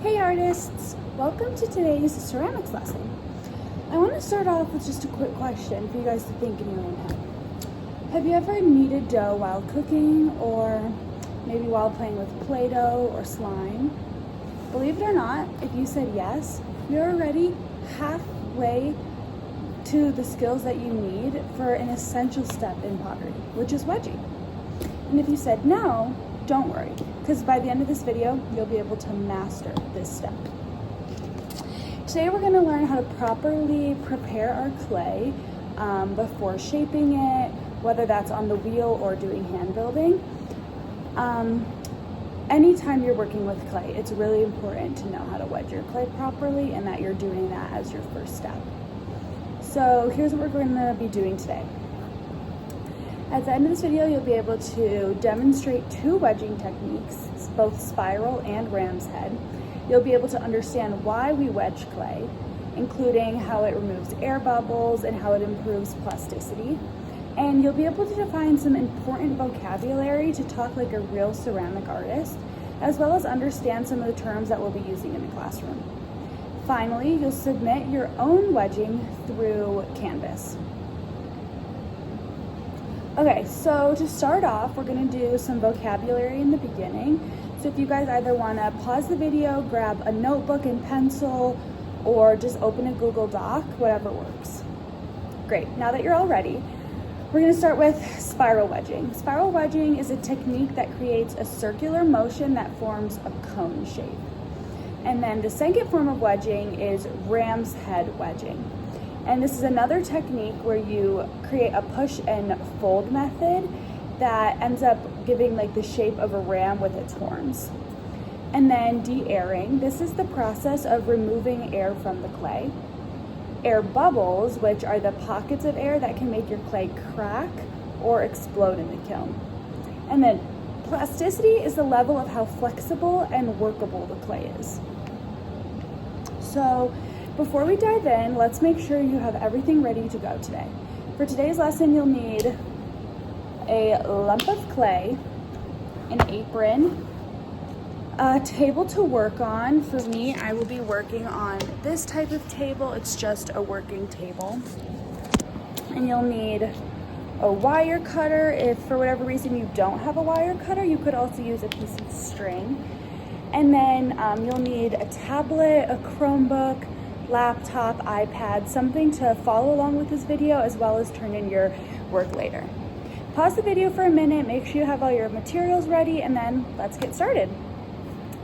Hey artists! Welcome to today's ceramics lesson. I want to start off with just a quick question for you guys to think in your own head. Have you ever kneaded dough while cooking, or maybe while playing with Play-Doh or slime? Believe it or not, if you said yes, you're already halfway to the skills that you need for an essential step in pottery, which is wedging. And if you said no, don't worry, because by the end of this video, you'll be able to master this step. Today we're going to learn how to properly prepare our clay before shaping it, whether that's on the wheel or doing hand building. Anytime you're working with clay, it's really important to know how to wedge your clay properly and that you're doing that as your first step. So here's what we're going to be doing today. At the end of this video, you'll be able to demonstrate two wedging techniques, both spiral and ram's head. You'll be able to understand why we wedge clay, including how it removes air bubbles and how it improves plasticity. And you'll be able to define some important vocabulary to talk like a real ceramic artist, as well as understand some of the terms that we'll be using in the classroom. Finally, you'll submit your own wedging through Canvas. Okay, so to start off, we're going to do some vocabulary in the beginning. So if you guys either want to pause the video, grab a notebook and pencil, or just open a Google Doc, whatever works. Great, now that you're all ready, we're going to start with spiral wedging. Spiral wedging is a technique that creates a circular motion that forms a cone shape. And then the second form of wedging is ram's head wedging. And this is another technique where you create a push and fold method that ends up giving like the shape of a ram with its horns. And then de-airing. This is the process of removing air from the clay. Air bubbles, which are the pockets of air that can make your clay crack or explode in the kiln. And then plasticity is the level of how flexible and workable the clay is. So before we dive in, let's make sure you have everything ready to go today. For today's lesson, you'll need a lump of clay, an apron, a table to work on. For me, I will be working on this type of table. It's just a working table. And you'll need a wire cutter. If for whatever reason you don't have a wire cutter, you could also use a piece of string. And then you'll need a tablet, a Chromebook, laptop, iPad, something to follow along with this video as well as turn in your work later. Pause the video for a minute, make sure you have all your materials ready, and then let's get started.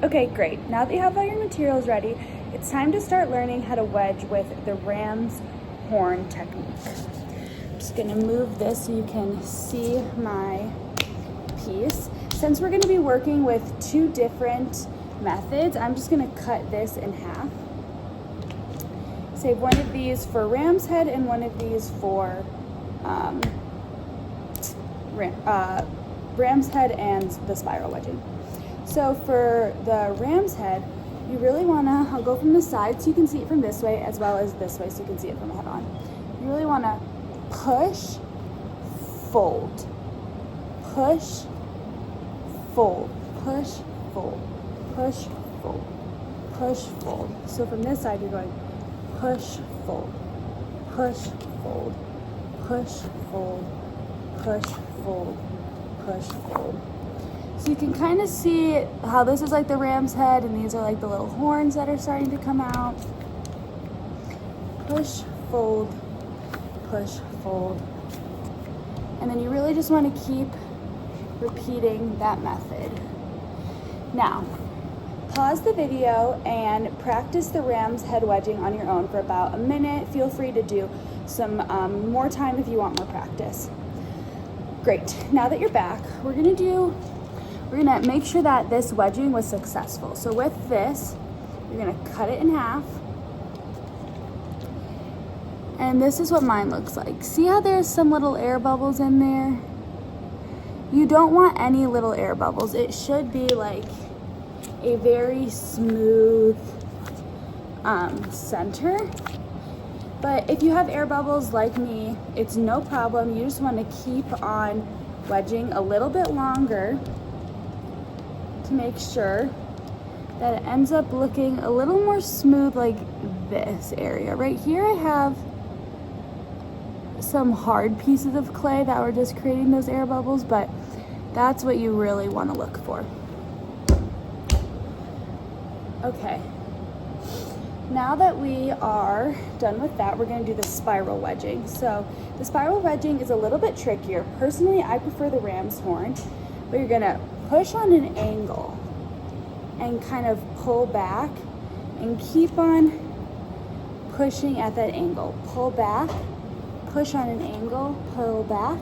Okay, great. Now that you have all your materials ready, it's time to start learning how to wedge with the ram's horn technique. I'm just gonna move this so you can see my piece. Since we're gonna be working with two different methods, I'm just gonna cut this in half. Save one of these for ram's head and one of these for ram's head and the spiral wedging. So for the ram's head, you really wanna, I'll go from the side so you can see it from this way as well as this way so you can see it from head on. You really wanna push, fold, push, fold, push, fold, push, fold, push, fold. So from this side, you're going push, fold, push, fold, push, fold, push, fold, push, fold. So you can kind of see how this is like the ram's head and these are like the little horns that are starting to come out. Push, fold, push, fold. And then you really just want to keep repeating that method. Now, pause the video and practice the ram's head wedging on your own for about a minute. Feel free to do some more time if you want more practice. Great, now that you're back, we're gonna make sure that this wedging was successful. So with this, you're gonna cut it in half. And this is what mine looks like. See how there's some little air bubbles in there? You don't want any little air bubbles. It should be like a very smooth center. But if you have air bubbles like me, it's no problem. You just want to keep on wedging a little bit longer to make sure that it ends up looking a little more smooth like this area. Right here I have some hard pieces of clay that were just creating those air bubbles, but that's what you really want to look for. Okay, now that we are done with that, we're going to do the spiral wedging. So the spiral wedging is a little bit trickier. Personally, I prefer the ram's horn, but you're going to push on an angle and kind of pull back and keep on pushing at that angle. Pull back, push on an angle, pull back,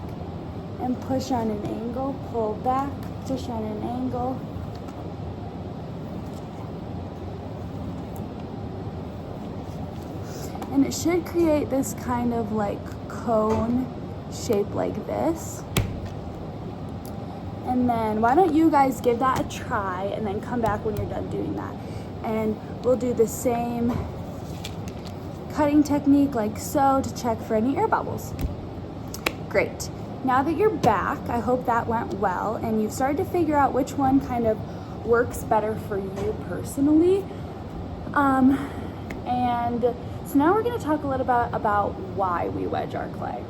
and push on an angle, pull back, push on an angle. And it should create this kind of like cone shape like this. And then why don't you guys give that a try and then come back when you're done doing that. And we'll do the same cutting technique like so to check for any air bubbles. Great. Now that you're back, I hope that went well and you've started to figure out which one kind of works better for you personally. So now we're going to talk a little bit about why we wedge our clay.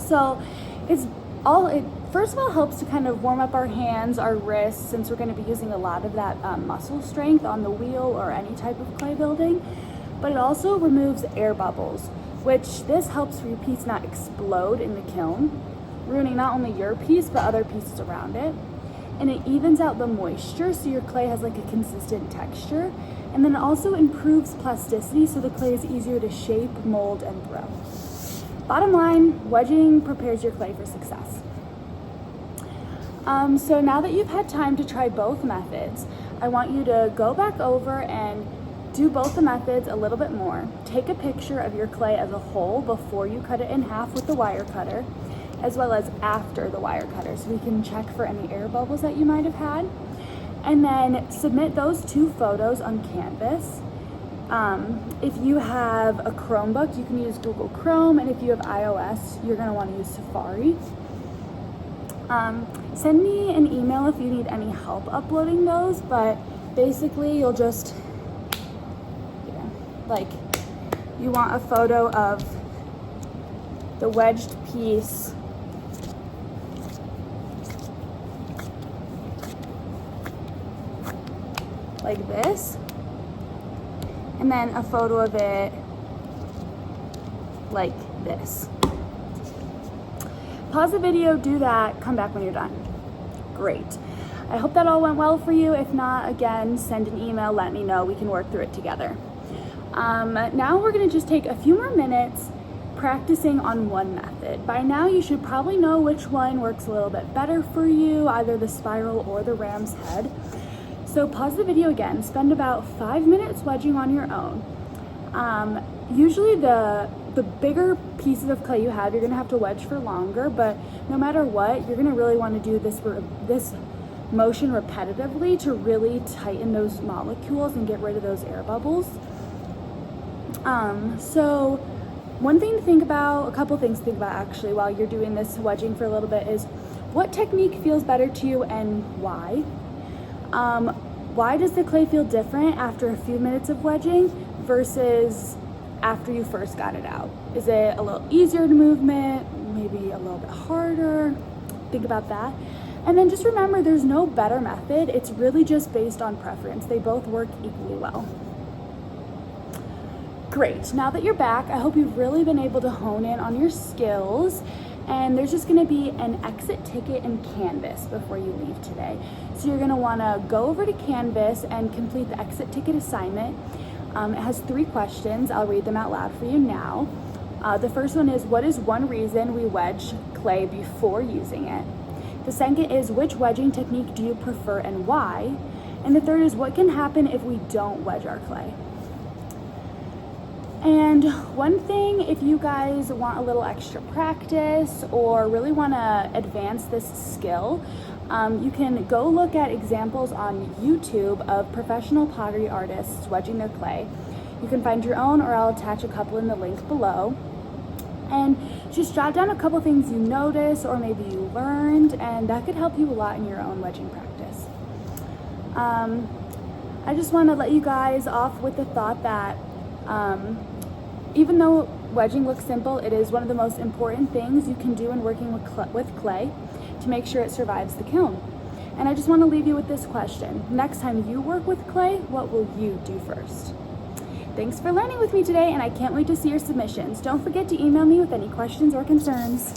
So it first of all helps to kind of warm up our hands, our wrists, since we're going to be using a lot of that muscle strength on the wheel or any type of clay building. But it also removes air bubbles, which this helps for your piece not explode in the kiln, ruining not only your piece but other pieces around it. And it evens out the moisture so your clay has like a consistent texture. And then it also improves plasticity so the clay is easier to shape, mold, and throw. Bottom line, wedging prepares your clay for success. So now that you've had time to try both methods, I want you to go back over and do both the methods a little bit more. Take a picture of your clay as a whole before you cut it in half with the wire cutter, as well as after the wire cutter, so we can check for any air bubbles that you might have had. And then submit those 2 photos on Canvas. If you have a Chromebook, you can use Google Chrome, and if you have iOS, you're gonna wanna use Safari. Send me an email if you need any help uploading those, but basically you'll just, you want a photo of the wedged piece like this, and then a photo of it like this. Pause the video, do that, come back when you're done. Great. I hope that all went well for you. If not, again, send an email, let me know, we can work through it together. Now we're gonna just take a few more minutes practicing on one method. By now you should probably know which one works a little bit better for you, either the spiral or the ram's head. So pause the video again, spend about 5 minutes wedging on your own. Usually the bigger pieces of clay you have, you're gonna have to wedge for longer, but no matter what, you're gonna really wanna do this motion repetitively to really tighten those molecules and get rid of those air bubbles. So one thing to think about, a couple things to think about actually while you're doing this wedging for a little bit is what technique feels better to you and why? Why does the clay feel different after a few minutes of wedging versus after you first got it out? Is it a little easier to movement, maybe a little bit harder? Think about that. And then just remember, there's no better method. It's really just based on preference. They both work equally well. Great, now that you're back, I hope you've really been able to hone in on your skills, and there's just gonna be an exit ticket in Canvas before you leave today. So you're gonna wanna go over to Canvas and complete the exit ticket assignment. It has 3 questions. I'll read them out loud for you now. The first one is, what is one reason we wedge clay before using it? The second is, which wedging technique do you prefer and why? And the third is, what can happen if we don't wedge our clay? And one thing, if you guys want a little extra practice or really want to advance this skill, you can go look at examples on YouTube of professional pottery artists wedging their clay. You can find your own, or I'll attach a couple in the link below. And just jot down a couple things you notice or maybe you learned, and that could help you a lot in your own wedging practice. I just want to let you guys off with the thought that even though wedging looks simple, it is one of the most important things you can do in working with clay to make sure it survives the kiln. And I just want to leave you with this question. Next time you work with clay, what will you do first? Thanks for learning with me today, and I can't wait to see your submissions. Don't forget to email me with any questions or concerns.